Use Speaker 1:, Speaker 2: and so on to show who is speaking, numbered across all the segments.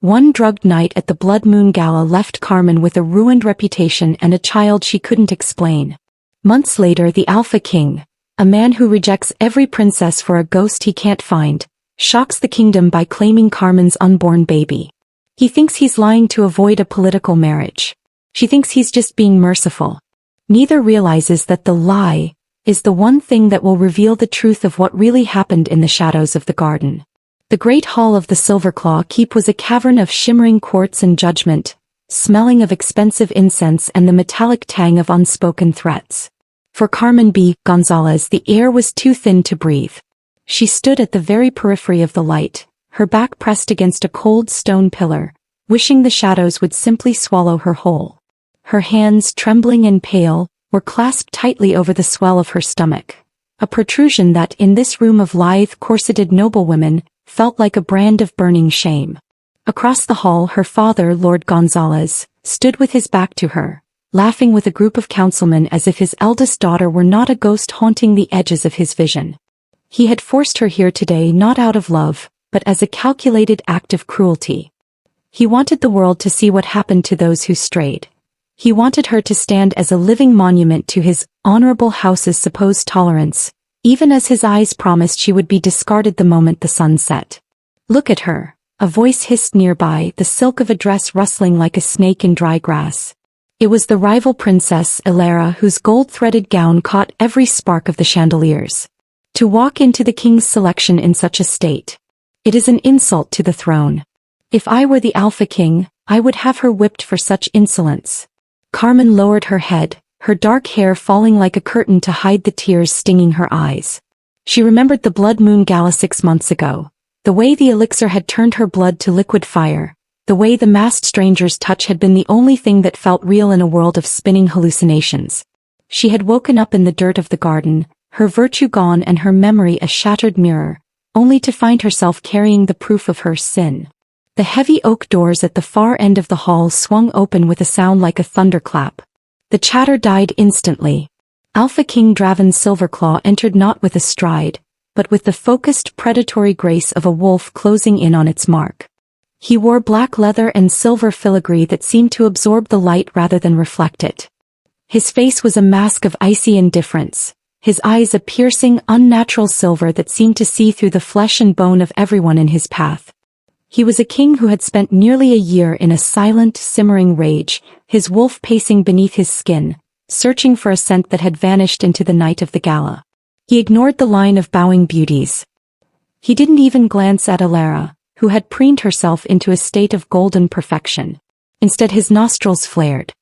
Speaker 1: One drugged night at the Blood Moon Gala left Carmen with a ruined reputation and a child she couldn't explain. Months later, the Alpha King, a man who rejects every princess for a ghost he can't find, shocks the kingdom by claiming Carmen's unborn baby. He thinks he's lying to avoid a political marriage. She thinks he's just being merciful. Neither realizes that the lie is the one thing that will reveal the truth of what really happened in the shadows of the garden. The great hall of the Silverclaw Keep was a cavern of shimmering quartz and judgment, smelling of expensive incense and the metallic tang of unspoken threats. For Carmen B. Gonzalez, the air was too thin to breathe. She stood at the very periphery of the light, her back pressed against a cold stone pillar, wishing the shadows would simply swallow her whole. Her hands, trembling and pale, were clasped tightly over the swell of her stomach, a protrusion that, in this room of lithe, corseted noblewomen, felt like a brand of burning shame. Across the hall, her father, Lord Gonzalez, stood with his back to her, laughing with a group of councilmen as if his eldest daughter were not a ghost haunting the edges of his vision. He had forced her here today not out of love, but as a calculated act of cruelty. He wanted the world to see what happened to those who strayed. He wanted her to stand as a living monument to his honorable house's supposed tolerance, even as his eyes promised she would be discarded the moment the sun set. "Look at her," a voice hissed nearby, the silk of a dress rustling like a snake in dry grass. It was the rival princess, Elara, whose gold-threaded gown caught every spark of the chandeliers. To walk into the king's selection in such a state. It is an insult to the throne. If I were the Alpha King, I would have her whipped for such insolence. Carmen lowered her head, her dark hair falling like a curtain to hide the tears stinging her eyes. She remembered the Blood Moon Gala 6 months ago, the way the elixir had turned her blood to liquid fire, the way the masked stranger's touch had been the only thing that felt real in a world of spinning hallucinations. She had woken up in the dirt of the garden, her virtue gone and her memory a shattered mirror, only to find herself carrying the proof of her sin. The heavy oak doors at the far end of the hall swung open with a sound like a thunderclap. The chatter died instantly. Alpha King Draven Silverclaw entered not with a stride, but with the focused predatory grace of a wolf closing in on its mark. He wore black leather and silver filigree that seemed to absorb the light rather than reflect it. His face was a mask of icy indifference, his eyes a piercing, unnatural silver that seemed to see through the flesh and bone of everyone in his path. He was a king who had spent nearly a year in a silent, simmering rage, his wolf pacing beneath his skin, searching for a scent that had vanished into the night of the gala. He ignored the line of bowing beauties. He didn't even glance at Elara, who had preened herself into a state of golden perfection. Instead, his nostrils flared.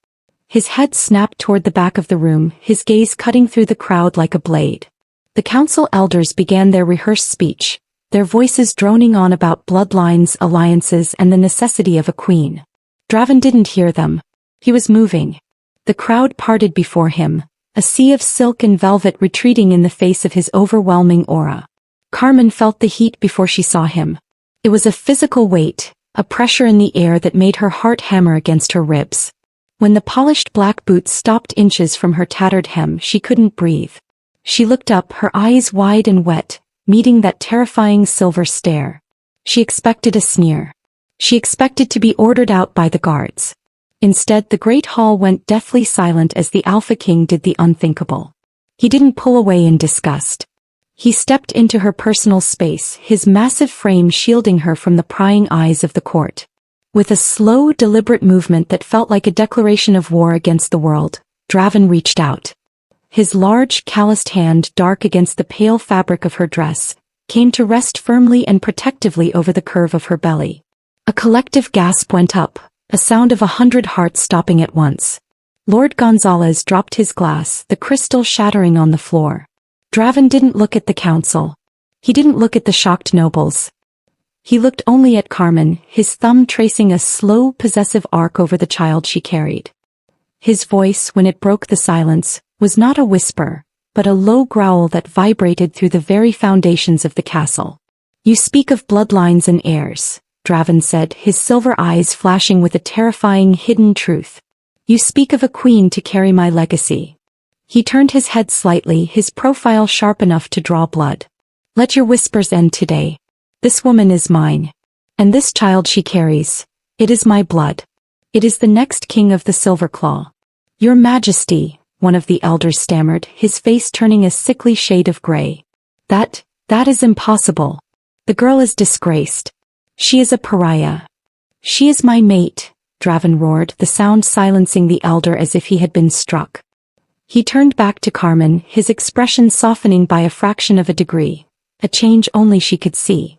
Speaker 1: His head snapped toward the back of the room, his gaze cutting through the crowd like a blade. The council elders began their rehearsed speech, their voices droning on about bloodlines, alliances, and the necessity of a queen. Draven didn't hear them. He was moving. The crowd parted before him, a sea of silk and velvet retreating in the face of his overwhelming aura. Carmen felt the heat before she saw him. It was a physical weight, a pressure in the air that made her heart hammer against her ribs. When the polished black boots stopped inches from her tattered hem, she couldn't breathe. She looked up, her eyes wide and wet, meeting that terrifying silver stare. She expected a sneer. She expected to be ordered out by the guards. Instead, the great hall went deathly silent as the Alpha King did the unthinkable. He didn't pull away in disgust. He stepped into her personal space, his massive frame shielding her from the prying eyes of the court. With a slow, deliberate movement that felt like a declaration of war against the world, Draven reached out. His large, calloused hand, dark against the pale fabric of her dress, came to rest firmly and protectively over the curve of her belly. A collective gasp went up, a sound of 100 hearts stopping at once. Lord Gonzalez dropped his glass, the crystal shattering on the floor. Draven didn't look at the council. He didn't look at the shocked nobles. He looked only at Carmen, his thumb tracing a slow, possessive arc over the child she carried. His voice, when it broke the silence, was not a whisper, but a low growl that vibrated through the very foundations of the castle. "You speak of bloodlines and heirs," Draven said, his silver eyes flashing with a terrifying hidden truth. "You speak of a queen to carry my legacy." He turned his head slightly, his profile sharp enough to draw blood. "Let your whispers end today. This woman is mine." And this child she carries, it is my blood. It is the next king of the Silverclaw. Your Majesty, one of the elders stammered, his face turning a sickly shade of gray. That is impossible. The girl is disgraced. She is a pariah. She is my mate, Draven roared, the sound silencing the elder as if he had been struck. He turned back to Carmen, his expression softening by a fraction of a degree, a change only she could see.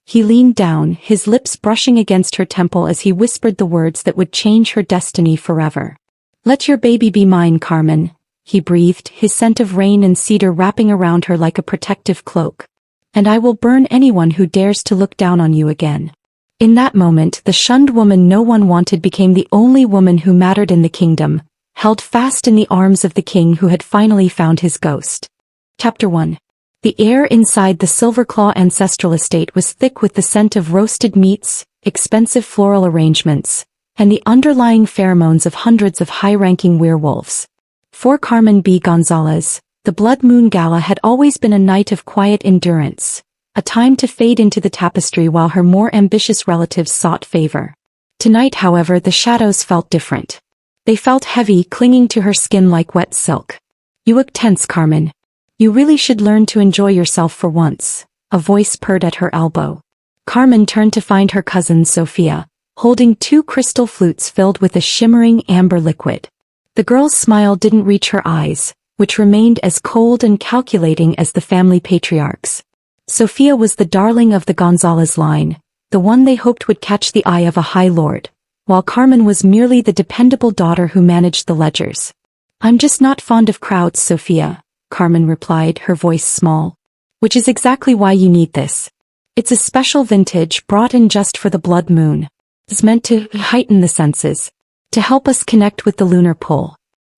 Speaker 1: He leaned down, his lips brushing against her temple as he whispered the words that would change her destiny forever. Let your baby be mine, Carmen, he breathed, his scent of rain and cedar wrapping around her like a protective cloak. And I will burn anyone who dares to look down on you again. In that moment, the shunned woman no one wanted became the only woman who mattered in the kingdom, held fast in the arms of the king who had finally found his ghost. Chapter 1. The air inside the Silverclaw ancestral estate was thick with the scent of roasted meats, expensive floral arrangements, and the underlying pheromones of hundreds of high-ranking werewolves. For Carmen B. Gonzalez, the Blood Moon Gala had always been a night of quiet endurance, a time to fade into the tapestry while her more ambitious relatives sought favor. Tonight, however, the shadows felt different. They felt heavy, clinging to her skin like wet silk. You look tense, Carmen. You really should learn to enjoy yourself for once, a voice purred at her elbow. Carmen turned to find her cousin Sophia, holding 2 crystal flutes filled with a shimmering amber liquid. The girl's smile didn't reach her eyes, which remained as cold and calculating as the family patriarchs. Sophia was the darling of the Gonzalez line, the one they hoped would catch the eye of a high lord, while Carmen was merely the dependable daughter who managed the ledgers. I'm just not fond of crowds, Sophia, Carmen replied, her voice small. Which is exactly why you need this. It's a special vintage brought in just for the blood moon. It's meant to heighten the senses, to help us connect with the lunar pull.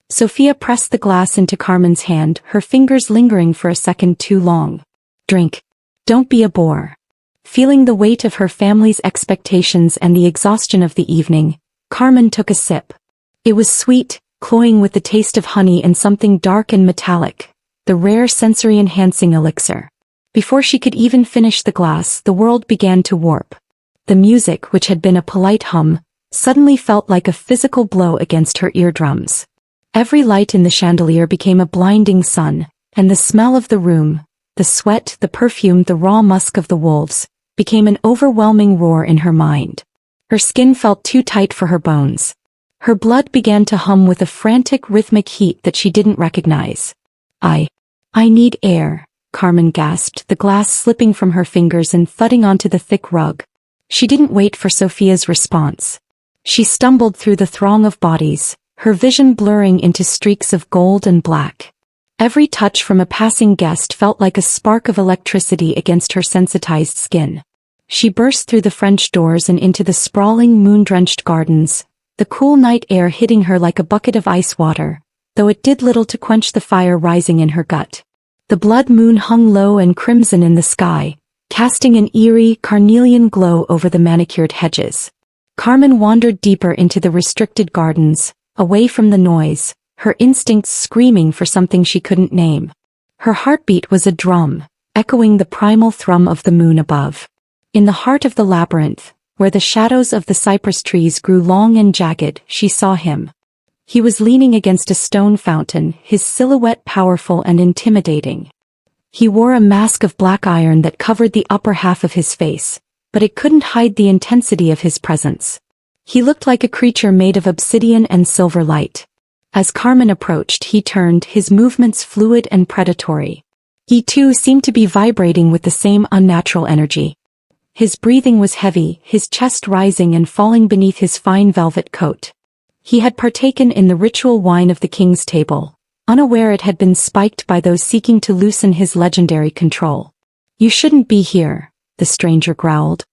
Speaker 1: Sophia pressed the glass into Carmen's hand, her fingers lingering for a second too long. Drink. Don't be a bore. Feeling the weight of her family's expectations and the exhaustion of the evening, Carmen took a sip. It was sweet, cloying with the taste of honey and something dark and metallic, the rare sensory-enhancing elixir. Before she could even finish the glass, the world began to warp. The music, which had been a polite hum, suddenly felt like a physical blow against her eardrums. Every light in the chandelier became a blinding sun, and the smell of the room, the sweat, the perfume, the raw musk of the wolves, became an overwhelming roar in her mind. Her skin felt too tight for her bones. Her blood began to hum with a frantic rhythmic heat that she didn't recognize. I need air, Carmen gasped, the glass slipping from her fingers and thudding onto the thick rug. She didn't wait for Sophia's response. She stumbled through the throng of bodies, her vision blurring into streaks of gold and black. Every touch from a passing guest felt like a spark of electricity against her sensitized skin. She burst through the French doors and into the sprawling moon-drenched gardens, the cool night air hitting her like a bucket of ice water, though it did little to quench the fire rising in her gut. The blood moon hung low and crimson in the sky, casting an eerie, carnelian glow over the manicured hedges. Carmen wandered deeper into the restricted gardens, away from the noise, her instincts screaming for something she couldn't name. Her heartbeat was a drum, echoing the primal thrum of the moon above. In the heart of the labyrinth, where the shadows of the cypress trees grew long and jagged, she saw him. He was leaning against a stone fountain, his silhouette powerful and intimidating. He wore a mask of black iron that covered the upper half of his face, but it couldn't hide the intensity of his presence. He looked like a creature made of obsidian and silver light. As Carmen approached, he turned, his movements fluid and predatory. He too seemed to be vibrating with the same unnatural energy. His breathing was heavy, his chest rising and falling beneath his fine velvet coat. He had partaken in the ritual wine of the king's table, unaware it had been spiked by those seeking to loosen his legendary control. You shouldn't be here, the stranger growled.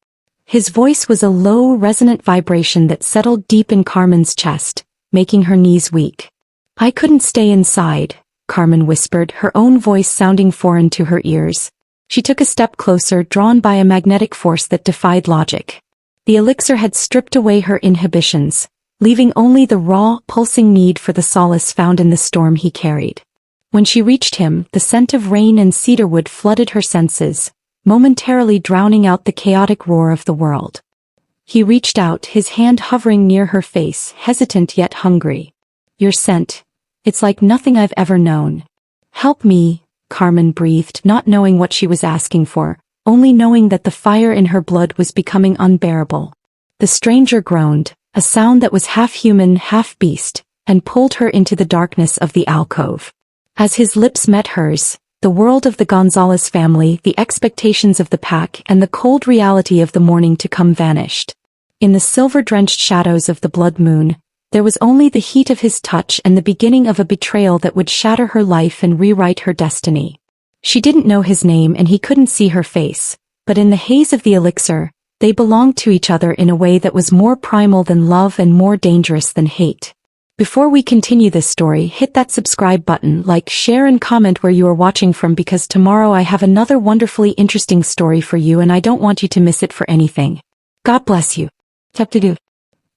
Speaker 1: His voice was a low, resonant vibration that settled deep in Carmen's chest, making her knees weak. I couldn't stay inside, Carmen whispered, her own voice sounding foreign to her ears. She took a step closer, drawn by a magnetic force that defied logic. The elixir had stripped away her inhibitions, leaving only the raw, pulsing need for the solace found in the storm he carried. When she reached him, the scent of rain and cedarwood flooded her senses, momentarily drowning out the chaotic roar of the world. He reached out, his hand hovering near her face, hesitant yet hungry. "Your scent. It's like nothing I've ever known." "Help me," Carmen breathed, not knowing what she was asking for, only knowing that the fire in her blood was becoming unbearable. The stranger groaned, a sound that was half human, half beast, and pulled her into the darkness of the alcove. As his lips met hers, the world of the Gonzalez family, the expectations of the pack, and the cold reality of the morning to come vanished. In the silver-drenched shadows of the blood moon, there was only the heat of his touch and the beginning of a betrayal that would shatter her life and rewrite her destiny. She didn't know his name and he couldn't see her face, but in the haze of the elixir, they belonged to each other in a way that was more primal than love and more dangerous than hate. Before we continue this story, hit that subscribe button, like, share and comment where you are watching from, because tomorrow I have another wonderfully interesting story for you and I don't want you to miss it for anything. God bless you.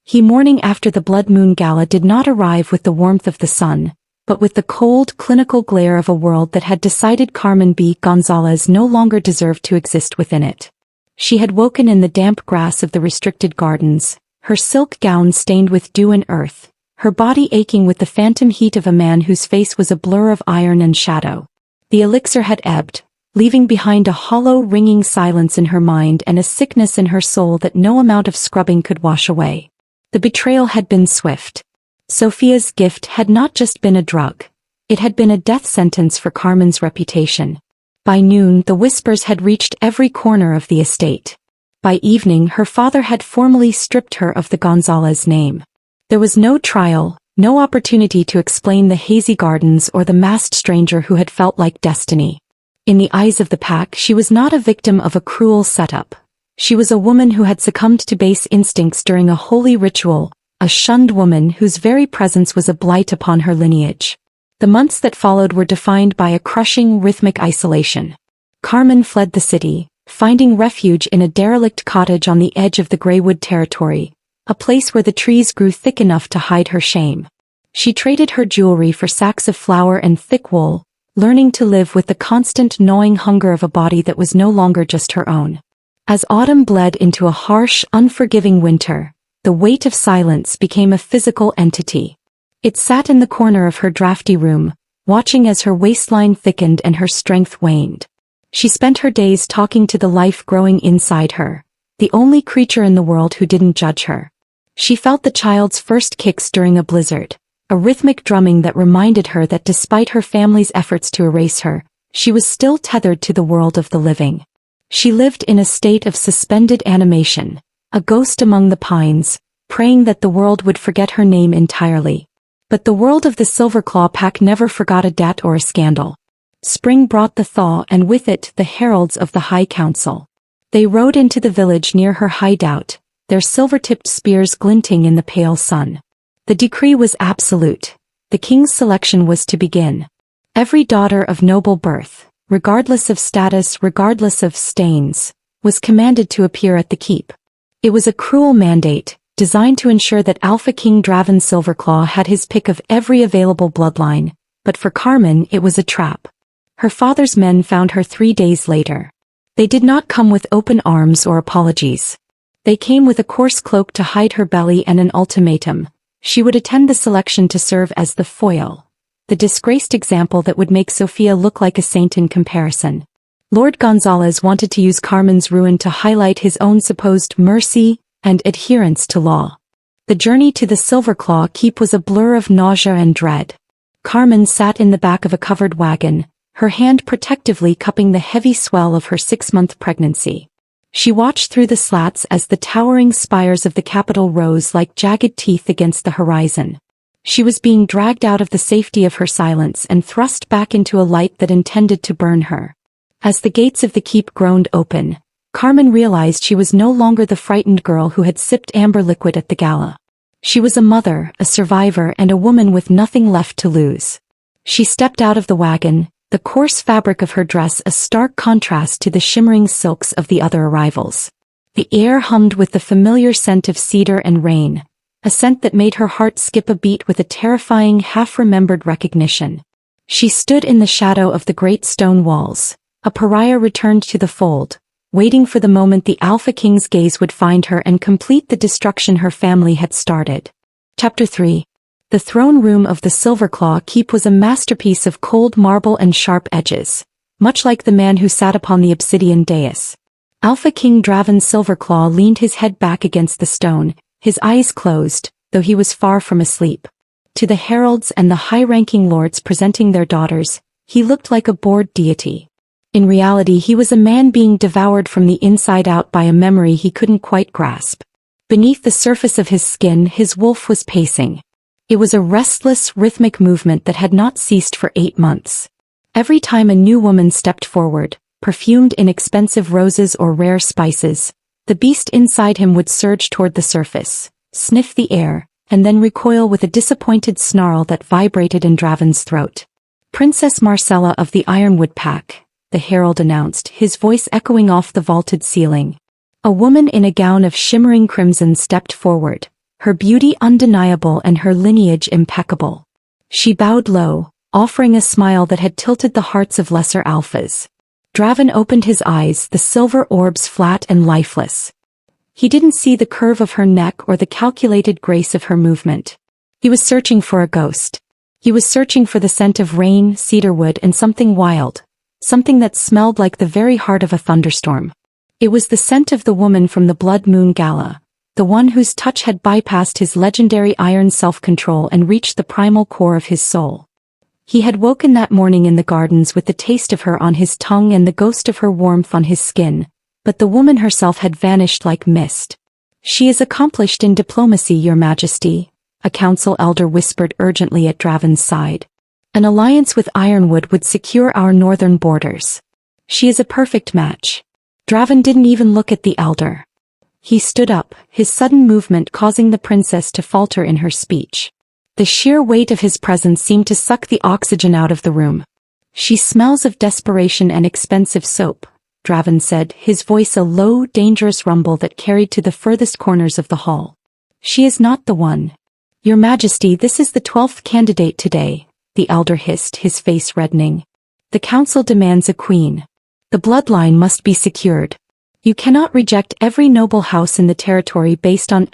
Speaker 1: He morning after the Blood Moon Gala did not arrive with the warmth of the sun, but with the cold, clinical glare of a world that had decided Carmen B. Gonzalez no longer deserved to exist within it. She had woken in the damp grass of the restricted gardens, her silk gown stained with dew and earth, her body aching with the phantom heat of a man whose face was a blur of iron and shadow. The elixir had ebbed, leaving behind a hollow, ringing silence in her mind and a sickness in her soul that no amount of scrubbing could wash away. The betrayal had been swift. Sophia's gift had not just been a drug. It had been a death sentence for Carmen's reputation. By noon, the whispers had reached every corner of the estate. By evening, her father had formally stripped her of the Gonzalez name. There was no trial, no opportunity to explain the hazy gardens or the masked stranger who had felt like destiny. In the eyes of the pack, she was not a victim of a cruel setup. She was a woman who had succumbed to base instincts during a holy ritual, a shunned woman whose very presence was a blight upon her lineage. The months that followed were defined by a crushing, rhythmic isolation. Carmen fled the city, finding refuge in a derelict cottage on the edge of the Greywood territory, a place where the trees grew thick enough to hide her shame. She traded her jewelry for sacks of flour and thick wool, learning to live with the constant gnawing hunger of a body that was no longer just her own. As autumn bled into a harsh, unforgiving winter, the weight of silence became a physical entity. It sat in the corner of her drafty room, watching as her waistline thickened and her strength waned. She spent her days talking to the life growing inside her, the only creature in the world who didn't judge her. She felt the child's first kicks during a blizzard, a rhythmic drumming that reminded her that despite her family's efforts to erase her, she was still tethered to the world of the living. She lived in a state of suspended animation, a ghost among the pines, praying that the world would forget her name entirely. But the world of the Silverclaw pack never forgot a dat or a scandal. Spring brought the thaw and with it the heralds of the High Council. They rode into the village near her hideout, their silver-tipped spears glinting in the pale sun. The decree was absolute. The king's selection was to begin. Every daughter of noble birth, regardless of status, regardless of stains, was commanded to appear at the keep. It was a cruel mandate, designed to ensure that Alpha King Draven Silverclaw had his pick of every available bloodline, but for Carmen it was a trap. Her father's men found her 3 days later. They did not come with open arms or apologies. They came with a coarse cloak to hide her belly and an ultimatum. She would attend the selection to serve as the foil, the disgraced example that would make Sophia look like a saint in comparison. Lord Gonzalez wanted to use Carmen's ruin to highlight his own supposed mercy and adherence to law. The journey to the Silverclaw keep was a blur of nausea and dread. Carmen sat in the back of a covered wagon, her hand protectively cupping the heavy swell of her 6-month pregnancy. She watched through the slats as the towering spires of the capital rose like jagged teeth against the horizon. She was being dragged out of the safety of her silence and thrust back into a light that intended to burn her. As the gates of the keep groaned open, Carmen realized she was no longer the frightened girl who had sipped amber liquid at the gala. She was a mother, a survivor, and a woman with nothing left to lose. She stepped out of the wagon, the coarse fabric of her dress a stark contrast to the shimmering silks of the other arrivals. The air hummed with the familiar scent of cedar and rain, a scent that made her heart skip a beat with a terrifying half-remembered recognition. She stood in the shadow of the great stone walls, A pariah returned to the fold, waiting for the moment the Alpha King's gaze would find her and complete the destruction her family had started. Chapter 3. The throne room of the Silverclaw Keep was a masterpiece of cold marble and sharp edges, much like the man who sat upon the obsidian dais. Alpha King Draven Silverclaw leaned his head back against the stone, his eyes closed, though he was far from asleep. To the heralds and the high-ranking lords presenting their daughters, he looked like a bored deity. In reality, he was a man being devoured from the inside out by a memory he couldn't quite grasp. Beneath the surface of his skin, his wolf was pacing. It was a restless, rhythmic movement that had not ceased for 8 months. Every time a new woman stepped forward, perfumed in expensive roses or rare spices, the beast inside him would surge toward the surface, sniff the air, and then recoil with a disappointed snarl that vibrated in Draven's throat. "Princess Marcella of the Ironwood Pack," the herald announced, his voice echoing off the vaulted ceiling. A woman in a gown of shimmering crimson stepped forward, her beauty undeniable and her lineage impeccable. She bowed low, offering a smile that had tilted the hearts of lesser alphas. Draven opened his eyes, the silver orbs flat and lifeless. He didn't see the curve of her neck or the calculated grace of her movement. He was searching for a ghost. He was searching for the scent of rain, cedarwood, and something wild, something that smelled like the very heart of a thunderstorm. It was the scent of the woman from the Blood Moon Gala, the one whose touch had bypassed his legendary iron self-control and reached the primal core of his soul. He had woken that morning in the gardens with the taste of her on his tongue and the ghost of her warmth on his skin, but the woman herself had vanished like mist. "She is accomplished in diplomacy, Your Majesty," a council elder whispered urgently at Draven's side. "An alliance with Ironwood would secure our northern borders. She is a perfect match." Draven didn't even look at the elder. He stood up, his sudden movement causing the princess to falter in her speech. The sheer weight of his presence seemed to suck the oxygen out of the room. "She smells of desperation and expensive soap," Draven said, his voice a low, dangerous rumble that carried to the furthest corners of the hall. "She is not the one. Your Majesty, this is the 12th candidate today," the elder hissed, his face reddening. "The council demands a queen. The bloodline must be secured. You cannot reject every noble house in the territory based on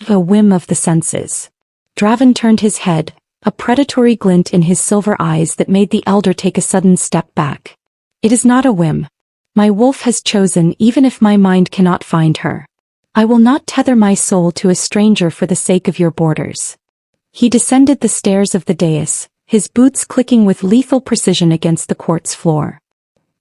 Speaker 1: a whim of the senses." Draven turned his head, a predatory glint in his silver eyes that made the elder take a sudden step back. "It is not a whim. My wolf has chosen, even if my mind cannot find her. I will not tether my soul to a stranger for the sake of your borders." He descended the stairs of the dais, his boots clicking with lethal precision against the quartz floor.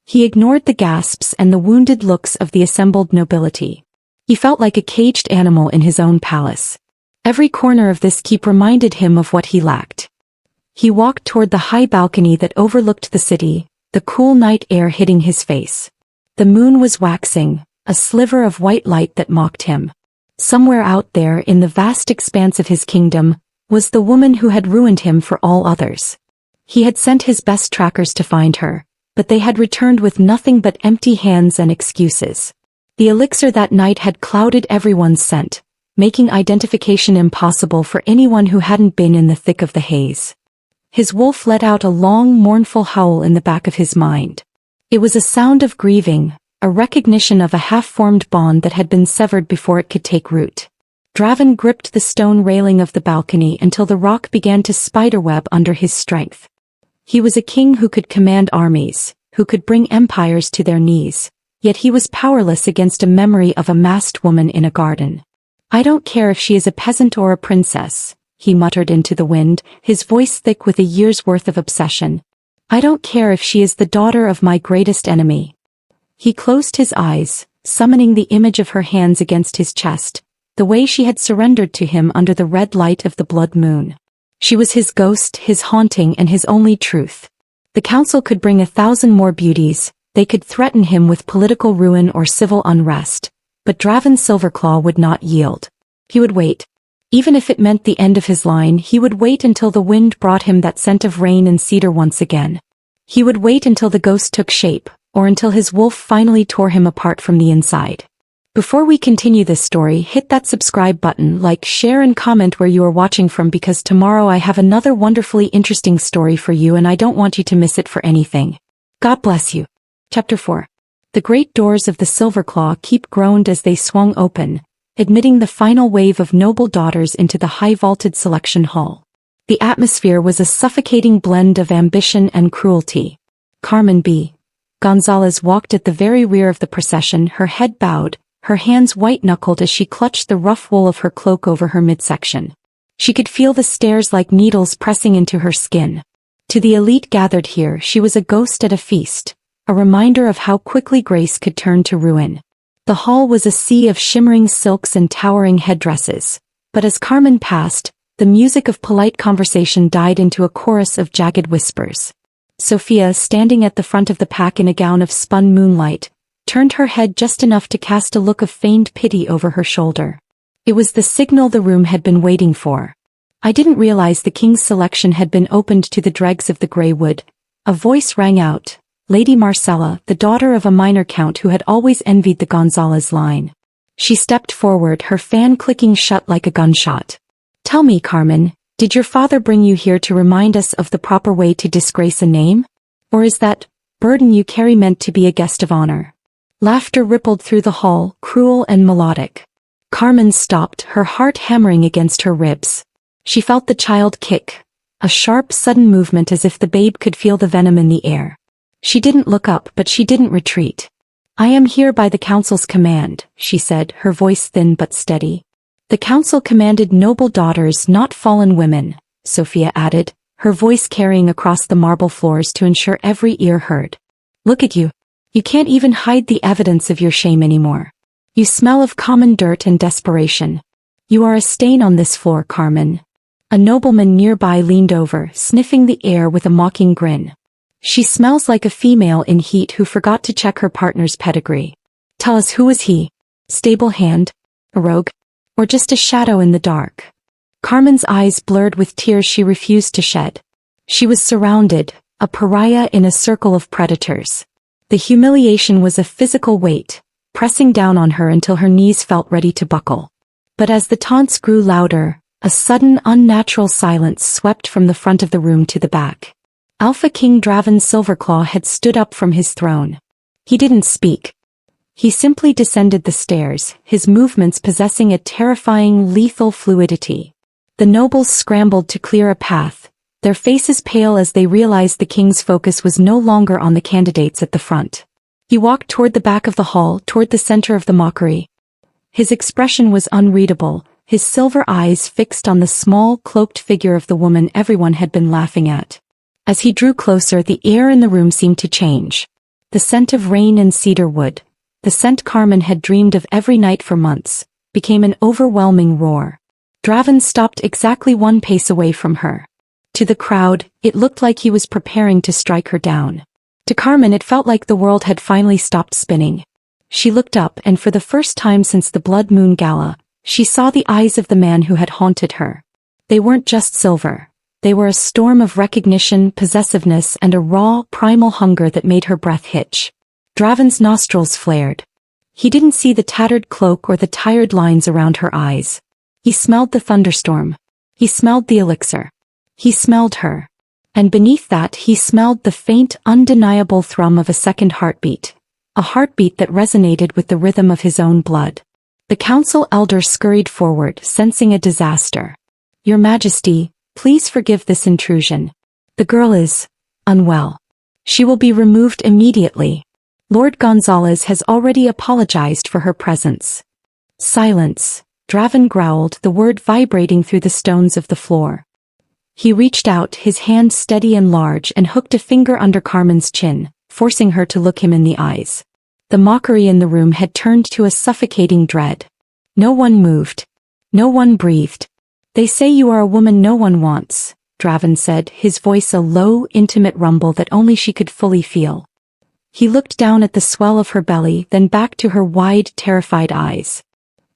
Speaker 1: He ignored the gasps and the wounded looks of the assembled nobility. He felt like a caged animal in his own palace. Every corner of this keep reminded him of what he lacked. He walked toward the high balcony that overlooked the city, the cool night air hitting his face. The moon was waxing, a sliver of white light that mocked him. Somewhere out there in the vast expanse of his kingdom, was the woman who had ruined him for all others. He had sent his best trackers to find her, but they had returned with nothing but empty hands and excuses. The elixir that night had clouded everyone's scent, making identification impossible for anyone who hadn't been in the thick of the haze. His wolf let out a long, mournful howl in the back of his mind. It was a sound of grieving, a recognition of a half-formed bond that had been severed before it could take root. Draven gripped the stone railing of the balcony until the rock began to spiderweb under his strength. He was a king who could command armies, who could bring empires to their knees, yet he was powerless against a memory of a masked woman in a garden. "I don't care if she is a peasant or a princess," he muttered into the wind, his voice thick with a year's worth of obsession. "I don't care if she is the daughter of my greatest enemy." He closed his eyes, summoning the image of her hands against his chest, the way she had surrendered to him under the red light of the blood moon. She was his ghost, his haunting, and his only truth. The council could bring 1,000 more beauties, they could threaten him with political ruin or civil unrest, but Draven Silverclaw would not yield. He would wait. Even if it meant the end of his line, he would wait until the wind brought him that scent of rain and cedar once again. He would wait until the ghost took shape, or until his wolf finally tore him apart from the inside. Before we continue this story, hit that subscribe button, like, share and comment where you are watching from, because tomorrow I have another wonderfully interesting story for you and I don't want you to miss it for anything. God bless you. Chapter 4. The great doors of the Silverclaw Keep groaned as they swung open, admitting the final wave of noble daughters into the high-vaulted selection hall. The atmosphere was a suffocating blend of ambition and cruelty. Carmen B. Gonzalez walked at the very rear of the procession, her head bowed, her hands white-knuckled as she clutched the rough wool of her cloak over her midsection. She could feel the stairs like needles pressing into her skin. To the elite gathered here, she was a ghost at a feast, a reminder of how quickly grace could turn to ruin. The hall was a sea of shimmering silks and towering headdresses, but as Carmen passed, the music of polite conversation died into a chorus of jagged whispers. Sophia, standing at the front of the pack in a gown of spun moonlight, turned her head just enough to cast a look of feigned pity over her shoulder. It was the signal the room had been waiting for. "I didn't realize the king's selection had been opened to the dregs of the Grey Wood," a voice rang out. Lady Marcella, the daughter of a minor count who had always envied the Gonzalez line. She stepped forward, her fan clicking shut like a gunshot. "Tell me, Carmen, did your father bring you here to remind us of the proper way to disgrace a name? Or is that burden you carry meant to be a guest of honor?" Laughter rippled through the hall, cruel and melodic. Carmen stopped, her heart hammering against her ribs. She felt the child kick, a sharp, sudden movement as if the babe could feel the venom in the air. She didn't look up, but she didn't retreat. "I am here by the council's command," she said, her voice thin but steady. "The council commanded noble daughters, not fallen women," Sophia added, her voice carrying across the marble floors to ensure every ear heard. "Look at you. You can't even hide the evidence of your shame anymore. You smell of common dirt and desperation. You are a stain on this floor, Carmen." A nobleman nearby leaned over, sniffing the air with a mocking grin. "She smells like a female in heat who forgot to check her partner's pedigree. Tell us, who was he? Stable hand? A rogue? Or just a shadow in the dark?" Carmen's eyes blurred with tears she refused to shed. She was surrounded, a pariah in a circle of predators. The humiliation was a physical weight, pressing down on her until her knees felt ready to buckle. But as the taunts grew louder, a sudden unnatural silence swept from the front of the room to the back. Alpha King Draven Silverclaw had stood up from his throne. He didn't speak. He simply descended the stairs, his movements possessing a terrifying, lethal fluidity. The nobles scrambled to clear a path, their faces pale as they realized the king's focus was no longer on the candidates at the front. He walked toward the back of the hall, toward the center of the mockery. His expression was unreadable, his silver eyes fixed on the small, cloaked figure of the woman everyone had been laughing at. As he drew closer, the air in the room seemed to change. The scent of rain and cedar wood, the scent Carmen had dreamed of every night for months, became an overwhelming roar. Draven stopped exactly 1 pace away from her. To the crowd, it looked like he was preparing to strike her down. To Carmen, it felt like the world had finally stopped spinning. She looked up, and for the first time since the Blood Moon Gala, she saw the eyes of the man who had haunted her. They weren't just silver. They were a storm of recognition, possessiveness, and a raw, primal hunger that made her breath hitch. Draven's nostrils flared. He didn't see the tattered cloak or the tired lines around her eyes. He smelled the thunderstorm. He smelled the elixir. He smelled her. And beneath that he smelled the faint, undeniable thrum of a second heartbeat. A heartbeat that resonated with the rhythm of his own blood. The council elder scurried forward, sensing a disaster. "Your Majesty, please forgive this intrusion. The girl is unwell. She will be removed immediately. Lord Gonzalez has already apologized for her presence." "Silence," Draven growled, the word vibrating through the stones of the floor. He reached out, his hand steady and large, and hooked a finger under Carmen's chin, forcing her to look him in the eyes. The mockery in the room had turned to a suffocating dread. No one moved. No one breathed. "They say you are a woman no one wants," Draven said, his voice a low, intimate rumble that only she could fully feel. He looked down at the swell of her belly, then back to her wide, terrified eyes.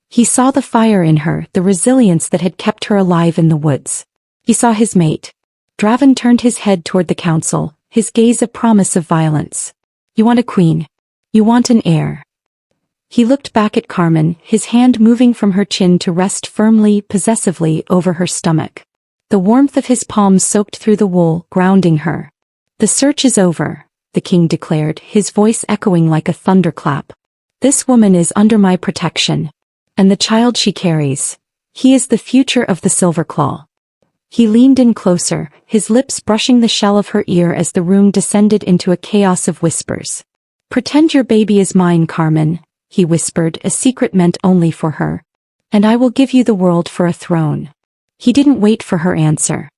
Speaker 1: He saw the fire in her, the resilience that had kept her alive in the woods. He saw his mate. Draven turned his head toward the council, his gaze a promise of violence. "You want a queen. You want an heir." He looked back at Carmen, his hand moving from her chin to rest firmly, possessively, over her stomach. The warmth of his palms soaked through the wool, grounding her. "The search is over. the king declared, his voice echoing like a thunderclap. This woman is under my protection. And the child she carries. He is the future of the Silverclaw. He leaned in closer, his lips brushing the shell of her ear as the room descended into a chaos of whispers. Pretend your baby is mine, Carmen, he whispered, a secret meant only for her. And I will give you the world for a throne. He didn't wait for her answer.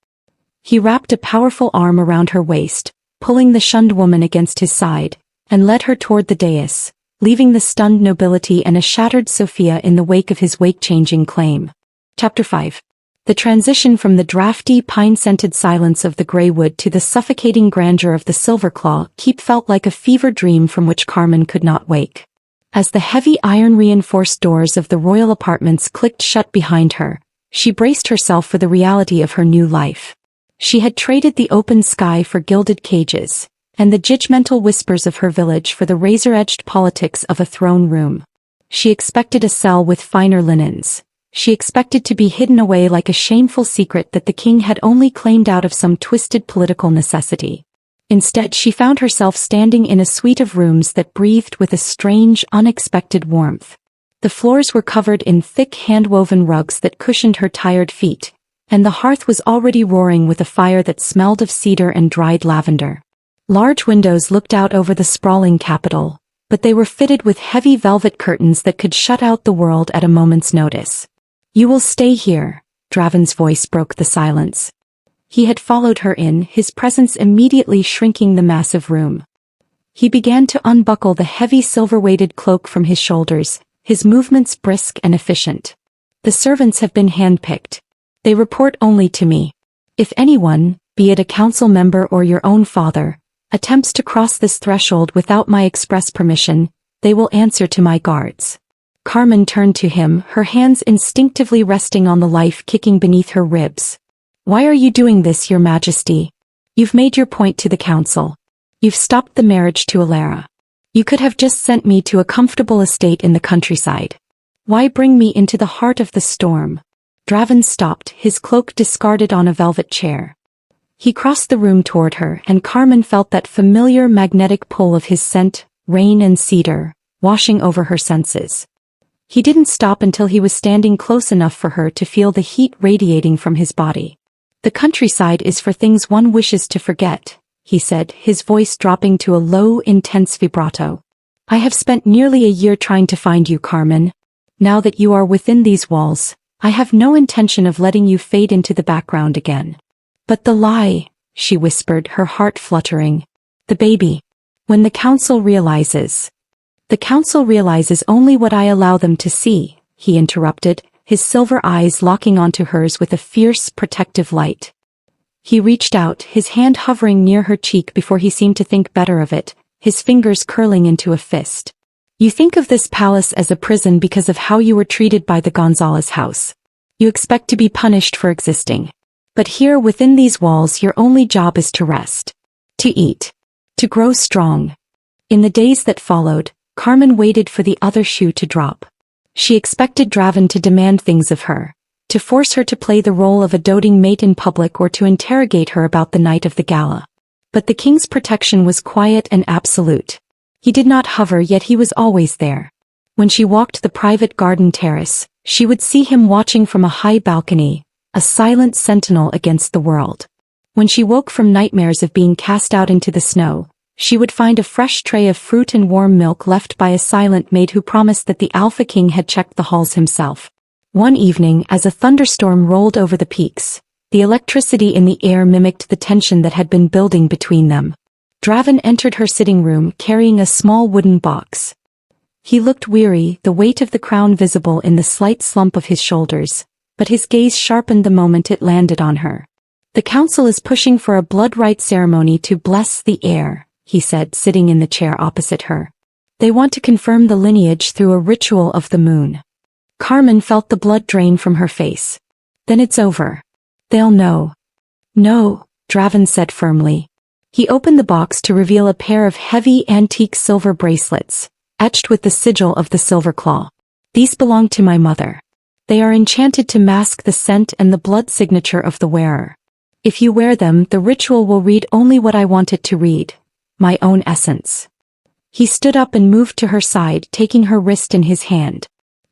Speaker 1: He wrapped a powerful arm around her waist, pulling the shunned woman against his side, and led her toward the dais, leaving the stunned nobility and a shattered Sophia in the wake of his wake-changing claim. Chapter 5. The transition from the drafty, pine-scented silence of the grey wood to the suffocating grandeur of the Silverclaw Keep felt like a fever dream from which Carmen could not wake. As the heavy iron-reinforced doors of the royal apartments clicked shut behind her, she braced herself for the reality of her new life. She had traded the open sky for gilded cages, and the judgmental whispers of her village for the razor-edged politics of a throne room. She expected a cell with finer linens. She expected to be hidden away like a shameful secret that the king had only claimed out of some twisted political necessity. Instead, she found herself standing in a suite of rooms that breathed with a strange, unexpected warmth. The floors were covered in thick hand-woven rugs that cushioned her tired feet, and the hearth was already roaring with a fire that smelled of cedar and dried lavender. Large windows looked out over the sprawling capital, but they were fitted with heavy velvet curtains that could shut out the world at a moment's notice. You will stay here, Draven's voice broke the silence. He had followed her in, his presence immediately shrinking the massive room. He began to unbuckle the heavy silver-weighted cloak from his shoulders, his movements brisk and efficient. The servants have been handpicked. They report only to me. If anyone, be it a council member or your own father, attempts to cross this threshold without my express permission, they will answer to my guards. Carmen turned to him, her hands instinctively resting on the life kicking beneath her ribs. Why are you doing this, your majesty? You've made your point to the council. You've stopped the marriage to Alara. You could have just sent me to a comfortable estate in the countryside. Why bring me into the heart of the storm? Draven stopped, his cloak discarded on a velvet chair. He crossed the room toward her, and Carmen felt that familiar magnetic pull of his scent, rain and cedar, washing over her senses. He didn't stop until he was standing close enough for her to feel the heat radiating from his body. The countryside is for things one wishes to forget, he said, his voice dropping to a low, intense vibrato. I have spent nearly a year trying to find you, Carmen. Now that you are within these walls, I have no intention of letting you fade into the background again. But the lie, she whispered, her heart fluttering. The baby. When the council realizes only what I allow them to see, he interrupted, his silver eyes locking onto hers with a fierce, protective light. He reached out, his hand hovering near her cheek before he seemed to think better of it, his fingers curling into a fist. You think of this palace as a prison because of how you were treated by the Gonzalez house. You expect to be punished for existing. But here within these walls your only job is to rest. To eat. To grow strong. In the days that followed, Carmen waited for the other shoe to drop. She expected Draven to demand things of her, to force her to play the role of a doting mate in public or to interrogate her about the night of the gala. But the king's protection was quiet and absolute. He did not hover, yet he was always there. When she walked the private garden terrace, she would see him watching from a high balcony, a silent sentinel against the world. When she woke from nightmares of being cast out into the snow, she would find a fresh tray of fruit and warm milk left by a silent maid who promised that the Alpha King had checked the halls himself. One evening, as a thunderstorm rolled over the peaks, the electricity in the air mimicked the tension that had been building between them. Draven entered her sitting room carrying a small wooden box. He looked weary, the weight of the crown visible in the slight slump of his shoulders, but his gaze sharpened the moment it landed on her. The council is pushing for a blood rite ceremony to bless the heir, he said, sitting in the chair opposite her. They want to confirm the lineage through a ritual of the moon. Carmen felt the blood drain from her face. Then it's over. They'll know. No, Draven said firmly. He opened the box to reveal a pair of heavy antique silver bracelets, etched with the sigil of the Silverclaw. These belong to my mother. They are enchanted to mask the scent and the blood signature of the wearer. If you wear them, the ritual will read only what I want it to read. my own essence. He stood up and moved to her side, taking her wrist in his hand.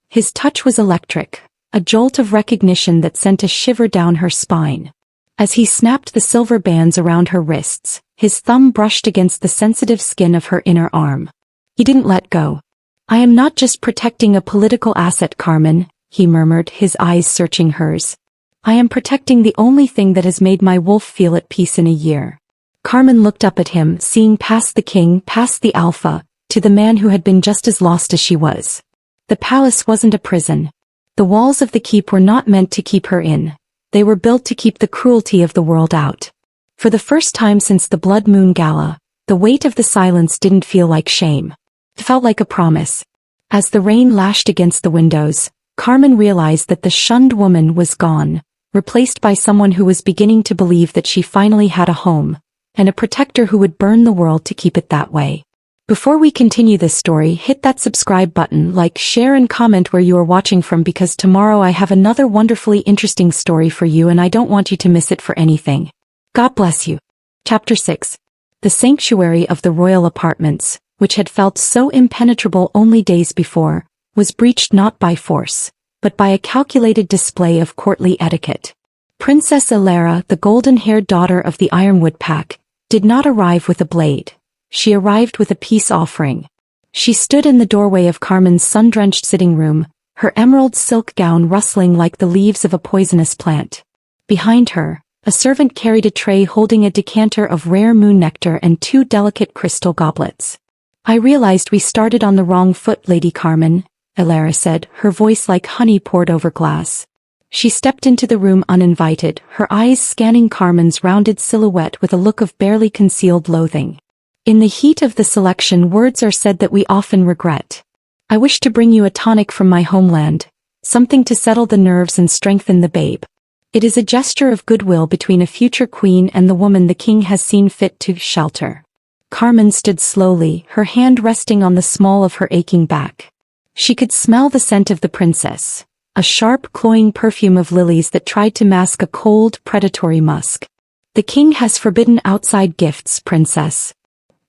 Speaker 1: His touch was electric, a jolt of recognition that sent a shiver down her spine. As he snapped the silver bands around her wrists, his thumb brushed against the sensitive skin of her inner arm. He didn't let go. "I am not just protecting a political asset, Carmen," he murmured, his eyes searching hers. "I am protecting the only thing that has made my wolf feel at peace in a year." Carmen looked up at him, seeing past the king, past the alpha, to the man who had been just as lost as she was. The palace wasn't a prison. The walls of the keep were not meant to keep her in. They were built to keep the cruelty of the world out. For the first time since the Blood Moon Gala, the weight of the silence didn't feel like shame. It felt like a promise. As the rain lashed against the windows, Carmen realized that the shunned woman was gone, replaced by someone who was beginning to believe that she finally had a home, and a protector who would burn the world to keep it that way. Before we continue this story, hit that subscribe button, like, share and comment where you are watching from, because tomorrow I have another wonderfully interesting story for you and I don't want you to miss it for anything. God bless you. Chapter 6. The sanctuary of the royal apartments, which had felt so impenetrable only days before, was breached not by force, but by a calculated display of courtly etiquette. Princess Elara, the golden-haired daughter of the Ironwood pack, did not arrive with a blade. She arrived with a peace offering. She stood in the doorway of Carmen's sun-drenched sitting room, her emerald silk gown rustling like the leaves of a poisonous plant. Behind her, a servant carried a tray holding a decanter of rare moon nectar and 2 delicate crystal goblets. "I realized we started on the wrong foot, Lady Carmen," Elara said, her voice like honey poured over glass. She stepped into the room uninvited, her eyes scanning Carmen's rounded silhouette with a look of barely concealed loathing. "In the heat of the selection, words are said that we often regret. I wish to bring you a tonic from my homeland, something to settle the nerves and strengthen the babe. It is a gesture of goodwill between a future queen and the woman the king has seen fit to shelter." Carmen stood slowly, her hand resting on the small of her aching back. She could smell the scent of the princess, a sharp, cloying perfume of lilies that tried to mask a cold, predatory musk. "The king has forbidden outside gifts, princess.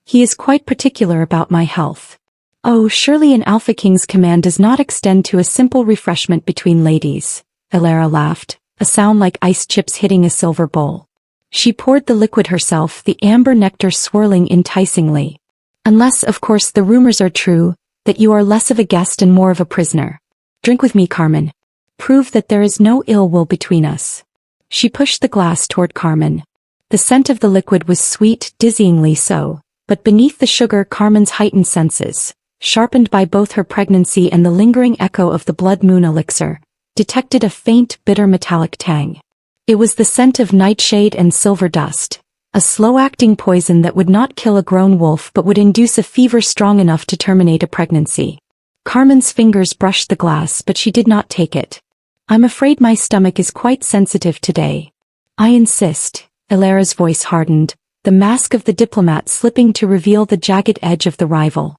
Speaker 1: He is quite particular about my health." "Oh, surely an Alpha King's command does not extend to a simple refreshment between ladies," Elara laughed, a sound like ice chips hitting a silver bowl. She poured the liquid herself, the amber nectar swirling enticingly. "Unless, of course, the rumors are true, that you are less of a guest and more of a prisoner. Drink with me, Carmen. Prove that there is no ill will between us." She pushed the glass toward Carmen. The scent of the liquid was sweet, dizzyingly so. But beneath the sugar, Carmen's heightened senses, sharpened by both her pregnancy and the lingering echo of the blood moon elixir, detected a faint, bitter metallic tang. It was the scent of nightshade and silver dust, a slow-acting poison that would not kill a grown wolf but would induce a fever strong enough to terminate a pregnancy. Carmen's fingers brushed the glass, but she did not take it. "I'm afraid my stomach is quite sensitive today." "I insist," Elara's voice hardened, the mask of the diplomat slipping to reveal the jagged edge of the rival.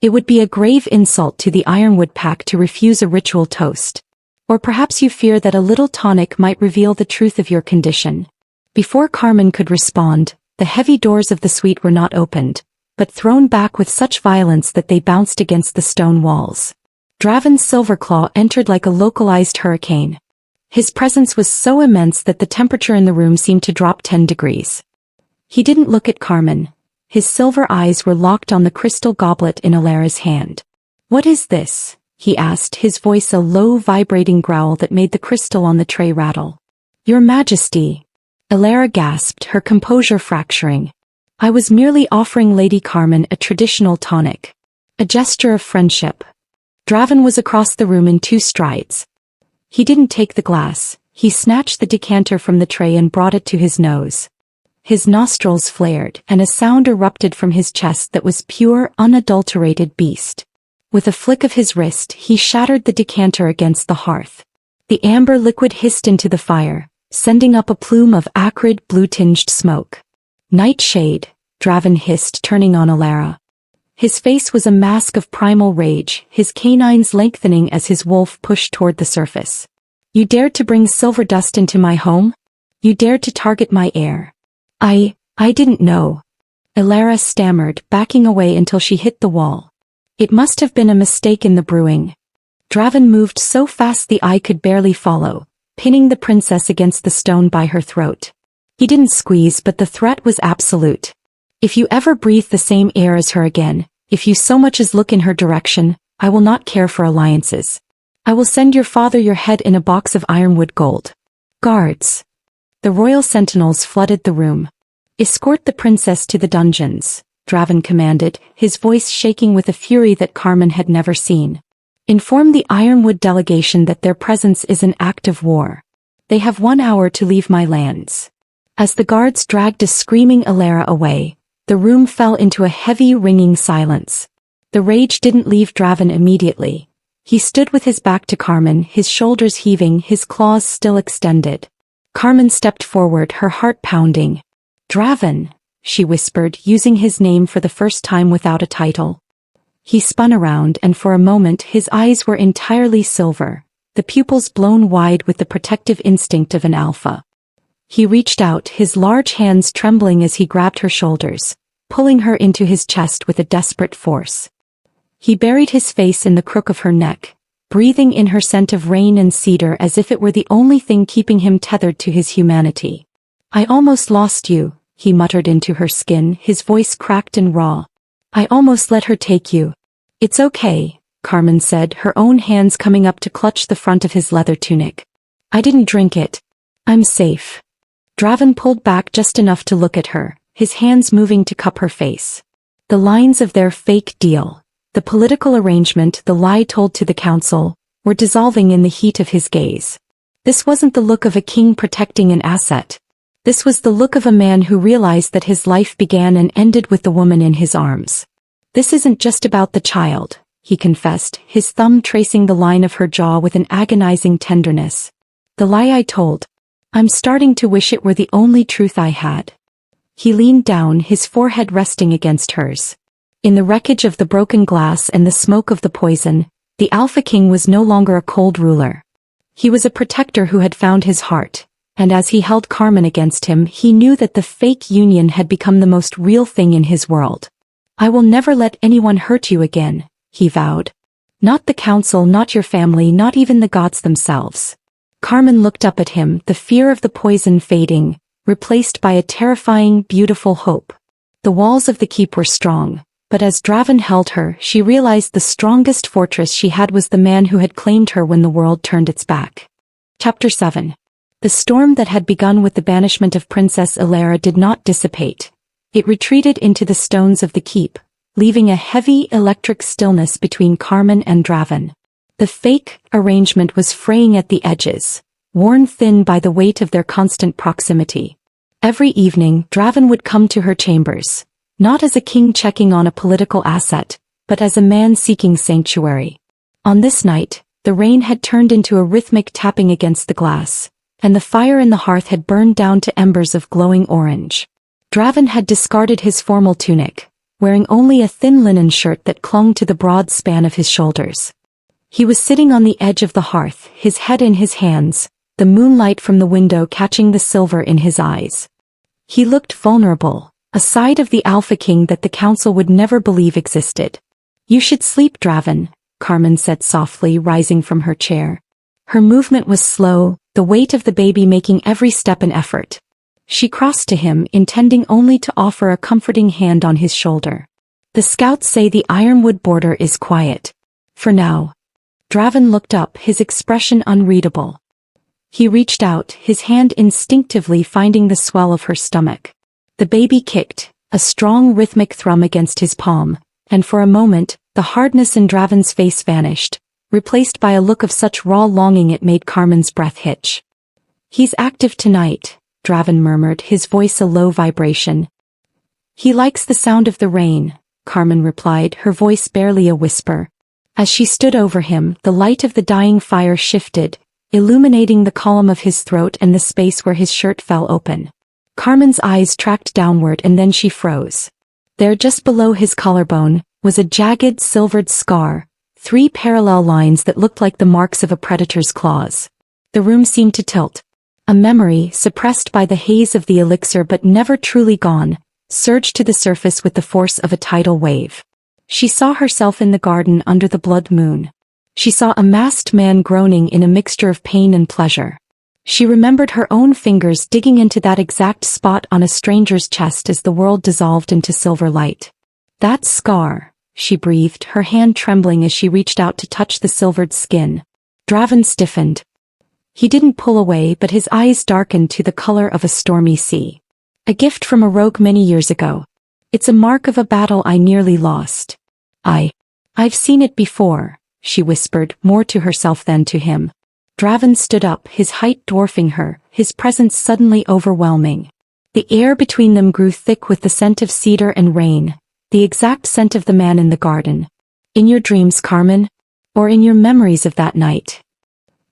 Speaker 1: "It would be a grave insult to the Ironwood pack to refuse a ritual toast. Or perhaps you fear that a little tonic might reveal the truth of your condition." Before Carmen could respond, the heavy doors of the suite were not opened, but thrown back with such violence that they bounced against the stone walls. Draven Silverclaw entered like a localized hurricane. His presence was so immense that the temperature in the room seemed to drop 10 degrees. He didn't look at Carmen. His silver eyes were locked on the crystal goblet in Elara's hand. "What is this?" he asked, his voice a low, vibrating growl that made the crystal on the tray rattle. "Your Majesty," Elara gasped, her composure fracturing. "I was merely offering Lady Carmen a traditional tonic. A gesture of friendship." Draven was across the room in 2 strides. He didn't take the glass. He snatched the decanter from the tray and brought it to his nose. His nostrils flared, and a sound erupted from his chest that was pure, unadulterated beast. With a flick of his wrist, he shattered the decanter against the hearth. The amber liquid hissed into the fire, sending up a plume of acrid, blue-tinged smoke. "Nightshade," Draven hissed, turning on Elara. His face was a mask of primal rage, his canines lengthening as his wolf pushed toward the surface. "You dared to bring silver dust into my home? You dared to target my heir. I didn't know." Ilara stammered, backing away until she hit the wall. It must have been a mistake in the brewing. Draven moved so fast the eye could barely follow, pinning the princess against the stone by her throat. He didn't squeeze, but the threat was absolute. If you ever breathe the same air as her again, if you so much as look in her direction, I will not care for alliances. I will send your father your head in a box of ironwood gold. Guards. The royal sentinels flooded the room. Escort the princess to the dungeons, Draven commanded, his voice shaking with a fury that Carmen had never seen. Inform the Ironwood delegation that their presence is an act of war. They have 1 hour to leave my lands. As the guards dragged a screaming Ilara away, the room fell into a heavy ringing silence. The rage didn't leave Draven immediately. He stood with his back to Carmen, his shoulders heaving, his claws still extended. Carmen stepped forward, her heart pounding. Draven, she whispered, using his name for the first time without a title. He spun around, and for a moment his eyes were entirely silver, the pupils blown wide with the protective instinct of an alpha. He reached out, his large hands trembling as he grabbed her shoulders, pulling her into his chest with a desperate force. He buried his face in the crook of her neck, breathing in her scent of rain and cedar as if it were the only thing keeping him tethered to his humanity. I almost lost you, he muttered into her skin, his voice cracked and raw. I almost let her take you. It's okay, Carmen said, her own hands coming up to clutch the front of his leather tunic. I didn't drink it. I'm safe. Draven pulled back just enough to look at her, his hands moving to cup her face. The lines of their fake deal, the political arrangement, the lie told to the council, were dissolving in the heat of his gaze. This wasn't the look of a king protecting an asset. This was the look of a man who realized that his life began and ended with the woman in his arms. This isn't just about the child, he confessed, his thumb tracing the line of her jaw with an agonizing tenderness. The lie I told. I'm starting to wish it were the only truth I had. He leaned down, his forehead resting against hers. In the wreckage of the broken glass and the smoke of the poison, the Alpha King was no longer a cold ruler. He was a protector who had found his heart, and as he held Carmen against him, he knew that the fake union had become the most real thing in his world. I will never let anyone hurt you again, he vowed. Not the council, not your family, not even the gods themselves. Carmen looked up at him, the fear of the poison fading, replaced by a terrifying, beautiful hope. The walls of the keep were strong, but as Draven held her, she realized the strongest fortress she had was the man who had claimed her when the world turned its back. Chapter 7. The storm that had begun with the banishment of Princess Ilara did not dissipate. It retreated into the stones of the keep, leaving a heavy electric stillness between Carmen and Draven. The fake arrangement was fraying at the edges, worn thin by the weight of their constant proximity. Every evening, Draven would come to her chambers, not as a king checking on a political asset, but as a man seeking sanctuary. On this night, the rain had turned into a rhythmic tapping against the glass, and the fire in the hearth had burned down to embers of glowing orange. Draven had discarded his formal tunic, wearing only a thin linen shirt that clung to the broad span of his shoulders. He was sitting on the edge of the hearth, his head in his hands, the moonlight from the window catching the silver in his eyes. He looked vulnerable, a side of the Alpha King that the council would never believe existed. You should sleep, Draven, Carmen said softly, rising from her chair. Her movement was slow, the weight of the baby making every step an effort. She crossed to him, intending only to offer a comforting hand on his shoulder. The scouts say the Ironwood border is quiet. For now. Draven looked up, his expression unreadable. He reached out, his hand instinctively finding the swell of her stomach. The baby kicked, a strong rhythmic thrum against his palm, and for a moment, the hardness in Draven's face vanished, replaced by a look of such raw longing it made Carmen's breath hitch. He's active tonight, Draven murmured, his voice a low vibration. He likes the sound of the rain, Carmen replied, her voice barely a whisper. As she stood over him, the light of the dying fire shifted, illuminating the column of his throat and the space where his shirt fell open. Carmen's eyes tracked downward and then she froze. There, just below his collarbone, was a jagged silvered scar, 3 parallel lines that looked like the marks of a predator's claws. The room seemed to tilt. A memory, suppressed by the haze of the elixir but never truly gone, surged to the surface with the force of a tidal wave. She saw herself in the garden under the blood moon. She saw a masked man groaning in a mixture of pain and pleasure. She remembered her own fingers digging into that exact spot on a stranger's chest as the world dissolved into silver light. "That scar," she breathed, her hand trembling as she reached out to touch the silvered skin. Draven stiffened. He didn't pull away, but his eyes darkened to the color of a stormy sea. "A gift from a rogue many years ago. It's a mark of a battle I nearly lost." I've seen it before," she whispered, more to herself than to him. Draven stood up, his height dwarfing her, his presence suddenly overwhelming. The air between them grew thick with the scent of cedar and rain, the exact scent of the man in the garden. "In your dreams, Carmen? Or in your memories of that night?"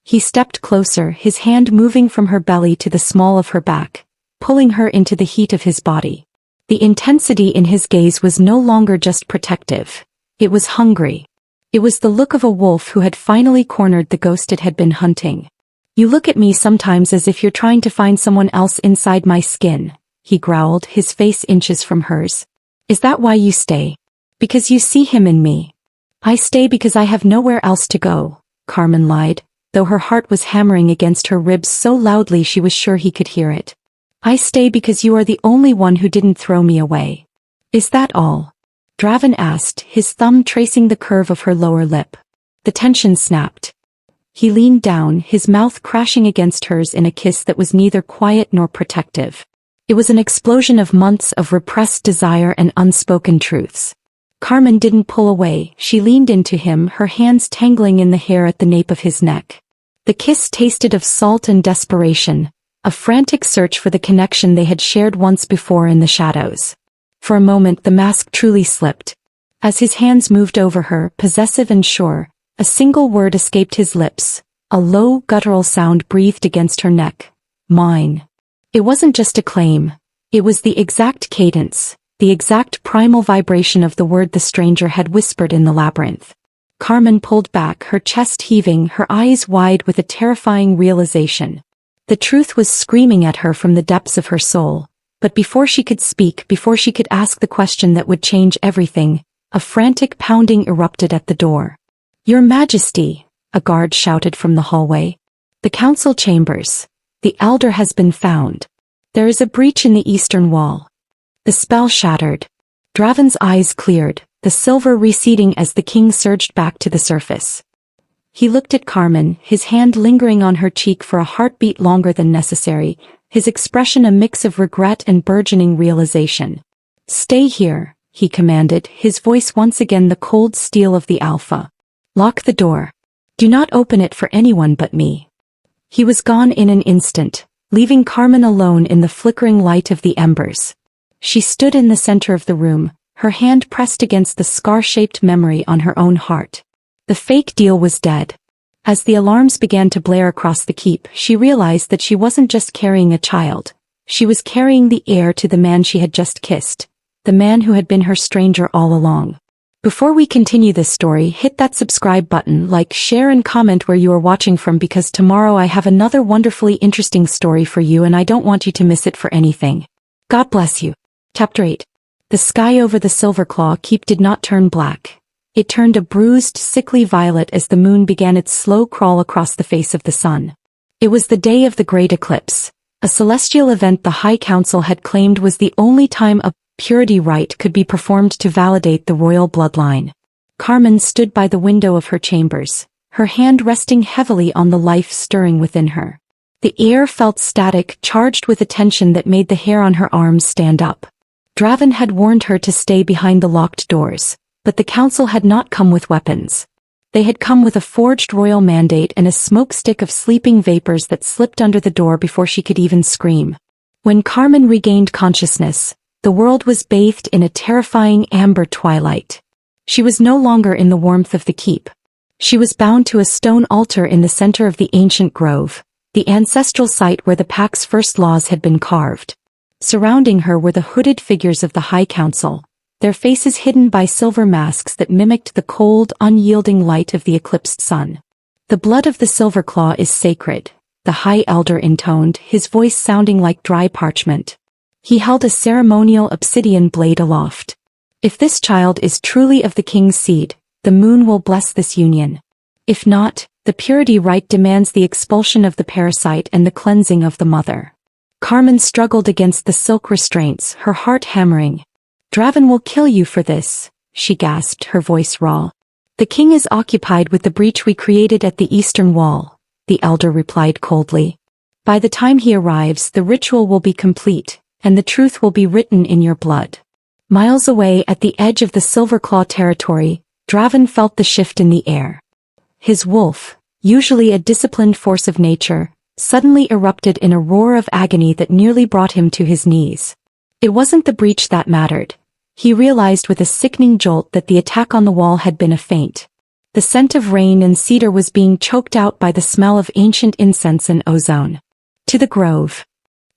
Speaker 1: He stepped closer, his hand moving from her belly to the small of her back, pulling her into the heat of his body. The intensity in his gaze was no longer just protective. It was hungry. It was the look of a wolf who had finally cornered the ghost it had been hunting. "You look at me sometimes as if you're trying to find someone else inside my skin," he growled, his face inches from hers. "Is that why you stay? Because you see him in me?" "I stay because I have nowhere else to go," Carmen lied, though her heart was hammering against her ribs so loudly she was sure he could hear it. "I stay because you are the only one who didn't throw me away." "Is that all?" Draven asked, his thumb tracing the curve of her lower lip. The tension snapped. He leaned down, his mouth crashing against hers in a kiss that was neither quiet nor protective. It was an explosion of months of repressed desire and unspoken truths. Carmen didn't pull away, she leaned into him, her hands tangling in the hair at the nape of his neck. The kiss tasted of salt and desperation, a frantic search for the connection they had shared once before in the shadows. For a moment the mask truly slipped. As his hands moved over her, possessive and sure, a single word escaped his lips, a low, guttural sound breathed against her neck. "Mine." It wasn't just a claim. It was the exact cadence, the exact primal vibration of the word the stranger had whispered in the labyrinth. Carmen pulled back, her chest heaving, her eyes wide with a terrifying realization. The truth was screaming at her from the depths of her soul. But before she could speak, before she could ask the question that would change everything, a frantic pounding erupted at the door. "Your Majesty," a guard shouted from the hallway. "The council chambers. The elder has been found. There is a breach in the eastern wall." The spell shattered. Draven's eyes cleared, the silver receding as the king surged back to the surface. He looked at Carmen, his hand lingering on her cheek for a heartbeat longer than necessary, his expression a mix of regret and burgeoning realization. "Stay here," he commanded, his voice once again the cold steel of the Alpha. "Lock the door. Do not open it for anyone but me." He was gone in an instant, leaving Carmen alone in the flickering light of the embers. She stood in the center of the room, her hand pressed against the scar-shaped memory on her own heart. The fake deal was dead. As the alarms began to blare across the keep, she realized that she wasn't just carrying a child. She was carrying the heir to the man she had just kissed, the man who had been her stranger all along. Before we continue this story, hit that subscribe button, like, share and comment where you are watching from, because tomorrow I have another wonderfully interesting story for you and I don't want you to miss it for anything. God bless you. Chapter 8. The sky over the Silverclaw Keep did not turn black. It turned a bruised, sickly violet as the moon began its slow crawl across the face of the sun. It was the day of the great eclipse, a celestial event the High Council had claimed was the only time a purity rite could be performed to validate the royal bloodline. Carmen stood by the window of her chambers, her hand resting heavily on the life stirring within her. The air felt static, charged with a tension that made the hair on her arms stand up. Draven had warned her to stay behind the locked doors. But the council had not come with weapons. They had come with a forged royal mandate and a smokestick of sleeping vapors that slipped under the door before she could even scream. When Carmen regained consciousness, the world was bathed in a terrifying amber twilight. She was no longer in the warmth of the keep. She was bound to a stone altar in the center of the ancient grove, the ancestral site where the pack's first laws had been carved. Surrounding her were the hooded figures of the High Council, their faces hidden by silver masks that mimicked the cold, unyielding light of the eclipsed sun. "The blood of the Silverclaw is sacred," the High Elder intoned, his voice sounding like dry parchment. He held a ceremonial obsidian blade aloft. If this child is truly of the king's seed, the moon will bless this union. If not, the purity rite demands the expulsion of the parasite and the cleansing of the mother. Carmen struggled against the silk restraints, her heart hammering. Draven will kill you for this, she gasped, her voice raw. The king is occupied with the breach we created at the eastern wall, the elder replied coldly. By the time he arrives, the ritual will be complete, and the truth will be written in your blood. Miles away at the edge of the Silverclaw territory, Draven felt the shift in the air. His wolf, usually a disciplined force of nature, suddenly erupted in a roar of agony that nearly brought him to his knees. It wasn't the breach that mattered. He realized with a sickening jolt that the attack on the wall had been a feint. The scent of rain and cedar was being choked out by the smell of ancient incense and ozone. To the grove.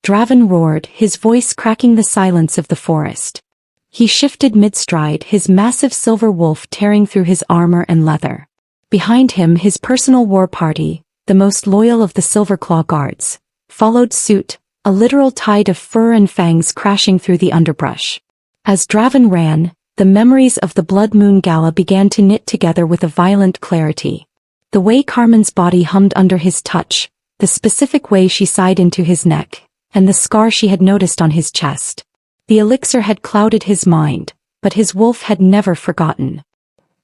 Speaker 1: Draven roared, his voice cracking the silence of the forest. He shifted mid-stride, his massive silver wolf tearing through his armor and leather. Behind him, his personal war party, the most loyal of the Silverclaw guards, followed suit, a literal tide of fur and fangs crashing through the underbrush. As Draven ran, the memories of the Blood Moon Gala began to knit together with a violent clarity. The way Carmen's body hummed under his touch, the specific way she sighed into his neck, and the scar she had noticed on his chest. The elixir had clouded his mind, but his wolf had never forgotten.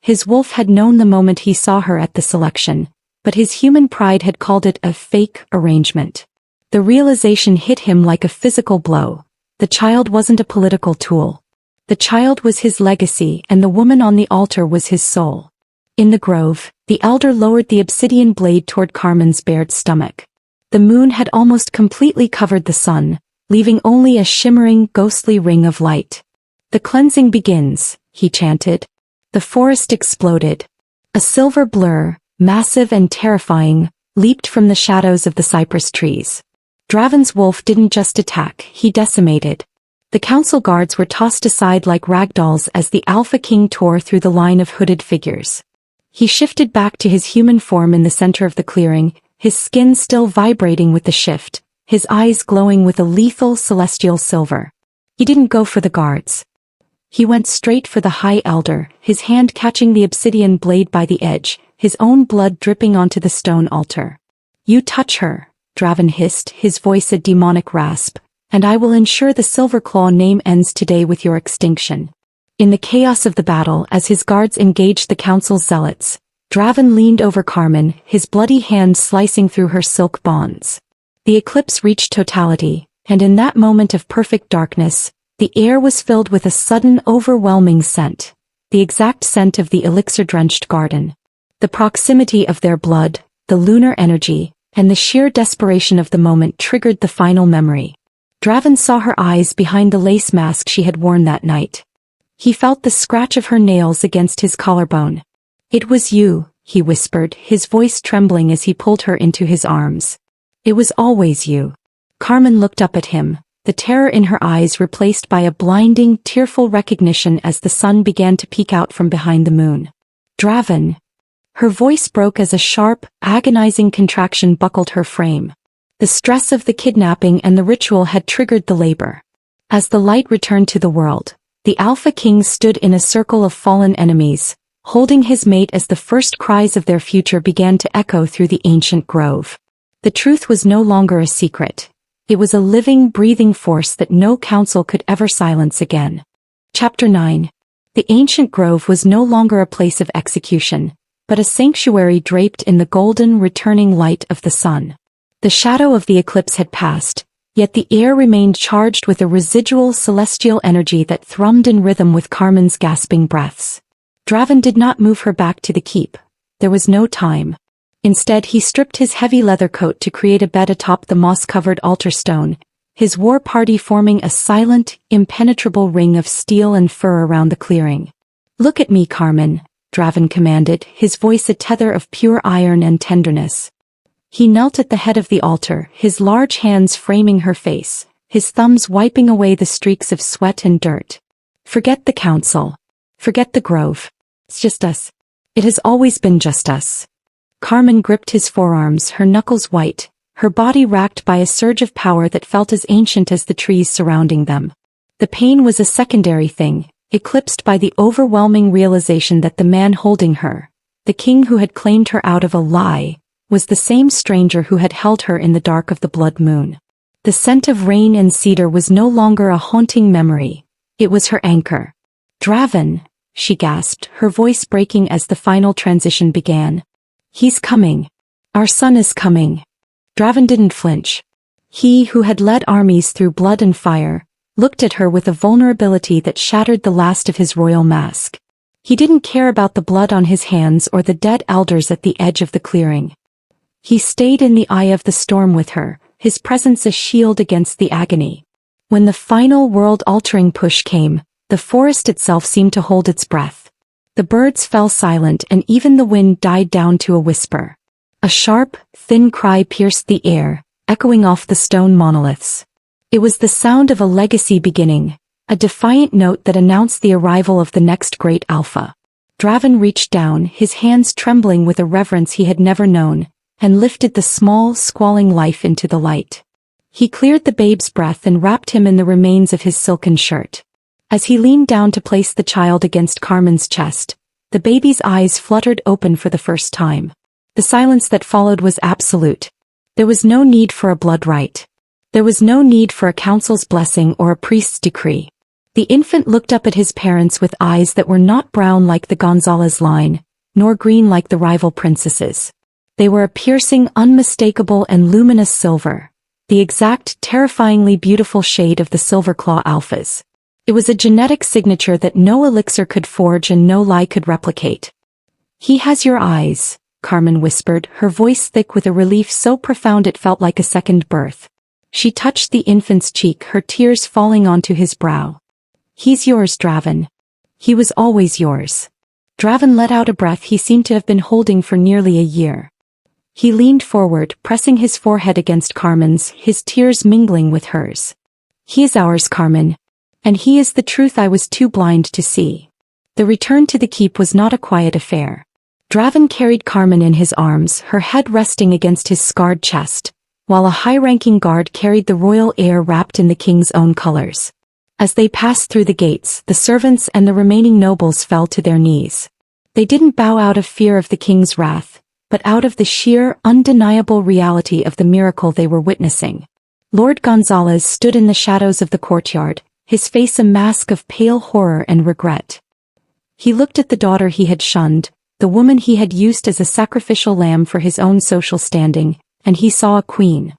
Speaker 1: His wolf had known the moment he saw her at the selection, but his human pride had called it a fake arrangement. The realization hit him like a physical blow. The child wasn't a political tool. The child was his legacy, and the woman on the altar was his soul. In the grove, the elder lowered the obsidian blade toward Carmen's bared stomach. The moon had almost completely covered the sun, leaving only a shimmering, ghostly ring of light. The cleansing begins, he chanted. The forest exploded. A silver blur, massive and terrifying, leaped from the shadows of the cypress trees. Draven's wolf didn't just attack, he decimated. The council guards were tossed aside like ragdolls as the Alpha King tore through the line of hooded figures. He shifted back to his human form in the center of the clearing, his skin still vibrating with the shift, his eyes glowing with a lethal celestial silver. He didn't go for the guards. He went straight for the High Elder, his hand catching the obsidian blade by the edge, his own blood dripping onto the stone altar. "You touch her," Draven hissed, his voice a demonic rasp, "and I will ensure the Silverclaw name ends today with your extinction." In the chaos of the battle, as his guards engaged the council's zealots, Draven leaned over Carmen, his bloody hand slicing through her silk bonds. The eclipse reached totality, and in that moment of perfect darkness, the air was filled with a sudden overwhelming scent, the exact scent of the elixir-drenched garden. The proximity of their blood, the lunar energy, and the sheer desperation of the moment triggered the final memory. Draven saw her eyes behind the lace mask she had worn that night. He felt the scratch of her nails against his collarbone. "It was you," he whispered, his voice trembling as he pulled her into his arms. "It was always you." Carmen looked up at him, the terror in her eyes replaced by a blinding, tearful recognition as the sun began to peek out from behind the moon. "Draven." Her voice broke as a sharp, agonizing contraction buckled her frame. The stress of the kidnapping and the ritual had triggered the labor. As the light returned to the world, the Alpha King stood in a circle of fallen enemies, holding his mate as the first cries of their future began to echo through the ancient grove. The truth was no longer a secret. It was a living, breathing force that no council could ever silence again. Chapter 9. The ancient grove was no longer a place of execution, but a sanctuary draped in the golden, returning light of the sun. The shadow of the eclipse had passed, yet the air remained charged with a residual celestial energy that thrummed in rhythm with Carmen's gasping breaths. Draven did not move her back to the keep. There was no time. Instead, he stripped his heavy leather coat to create a bed atop the moss-covered altar stone, his war party forming a silent, impenetrable ring of steel and fur around the clearing. "Look at me, Carmen," Draven commanded, his voice a tether of pure iron and tenderness. He knelt at the head of the altar, his large hands framing her face, his thumbs wiping away the streaks of sweat and dirt. "Forget the council. Forget the grove. It's just us. It has always been just us." Carmen gripped his forearms, her knuckles white, her body racked by a surge of power that felt as ancient as the trees surrounding them. The pain was a secondary thing, eclipsed by the overwhelming realization that the man holding her, the king who had claimed her out of a lie, was the same stranger who had held her in the dark of the blood moon. The scent of rain and cedar was no longer a haunting memory, it was her anchor. "Draven," she gasped, her voice breaking as the final transition began. "He's coming. Our son is coming." Draven didn't flinch. He who had led armies through blood and fire, looked at her with a vulnerability that shattered the last of his royal mask. He didn't care about the blood on his hands or the dead elders at the edge of the clearing. He stayed in the eye of the storm with her, his presence a shield against the agony. When the final world-altering push came, the forest itself seemed to hold its breath. The birds fell silent and even the wind died down to a whisper. A sharp, thin cry pierced the air, echoing off the stone monoliths. It was the sound of a legacy beginning, a defiant note that announced the arrival of the next great alpha. Draven reached down, his hands trembling with a reverence he had never known, and lifted the small, squalling life into the light. He cleared the babe's breath and wrapped him in the remains of his silken shirt. As he leaned down to place the child against Carmen's chest, the baby's eyes fluttered open for the first time. The silence that followed was absolute. There was no need for a blood rite. There was no need for a council's blessing or a priest's decree. The infant looked up at his parents with eyes that were not brown like the Gonzalez line, nor green like the rival princesses. They were a piercing, unmistakable and luminous silver, the exact, terrifyingly beautiful shade of the Silverclaw alphas. It was a genetic signature that no elixir could forge and no lie could replicate. "He has your eyes," Carmen whispered, her voice thick with a relief so profound it felt like a second birth. She touched the infant's cheek, her tears falling onto his brow. "He's yours, Draven. He was always yours." Draven let out a breath he seemed to have been holding for nearly a year. He leaned forward, pressing his forehead against Carmen's, his tears mingling with hers. "He is ours, Carmen. And he is the truth I was too blind to see." The return to the keep was not a quiet affair. Draven carried Carmen in his arms, her head resting against his scarred chest, while a high-ranking guard carried the royal heir wrapped in the king's own colors. As they passed through the gates, the servants and the remaining nobles fell to their knees. They didn't bow out of fear of the king's wrath, but out of the sheer, undeniable reality of the miracle they were witnessing. Lord Gonzalez stood in the shadows of the courtyard, his face a mask of pale horror and regret. He looked at the daughter he had shunned, the woman he had used as a sacrificial lamb for his own social standing, and he saw a queen.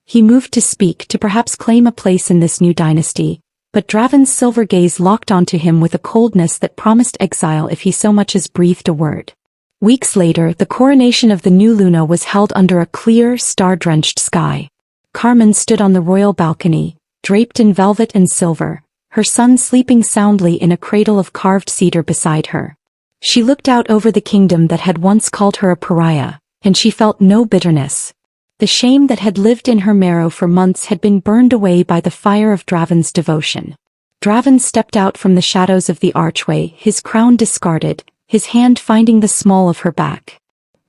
Speaker 1: He moved to speak, to perhaps claim a place in this new dynasty, but Draven's silver gaze locked onto him with a coldness that promised exile if he so much as breathed a word. Weeks later, the coronation of the new Luna was held under a clear, star-drenched sky. Carmen stood on the royal balcony, draped in velvet and silver, her son sleeping soundly in a cradle of carved cedar beside her. She looked out over the kingdom that had once called her a pariah, and she felt no bitterness. The shame that had lived in her marrow for months had been burned away by the fire of Draven's devotion. Draven stepped out from the shadows of the archway, his crown discarded, his hand finding the small of her back.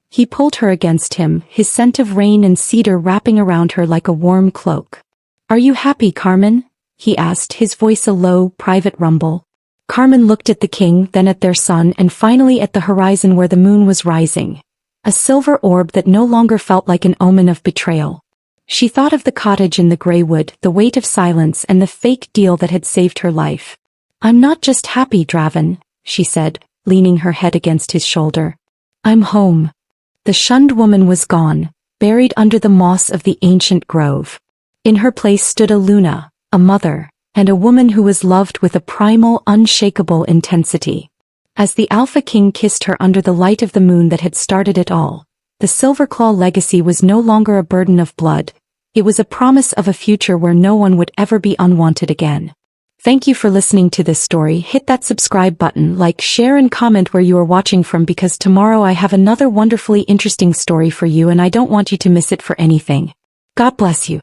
Speaker 1: He pulled her against him, his scent of rain and cedar wrapping around her like a warm cloak. "Are you happy, Carmen?" he asked, his voice a low, private rumble. Carmen looked at the king, then at their son, and finally at the horizon where the moon was rising, a silver orb that no longer felt like an omen of betrayal. She thought of the cottage in the grey wood, the weight of silence, and the fake deal that had saved her life. "I'm not just happy, Draven," she said, leaning her head against his shoulder. "I'm home." The shunned woman was gone, buried under the moss of the ancient grove. In her place stood a Luna, a mother, and a woman who was loved with a primal, unshakable intensity. As the Alpha King kissed her under the light of the moon that had started it all, the Silverclaw legacy was no longer a burden of blood, it was a promise of a future where no one would ever be unwanted again. Thank you for listening to this story. Hit that subscribe button, like, share and comment where you are watching from, because tomorrow I have another wonderfully interesting story for you and I don't want you to miss it for anything. God bless you.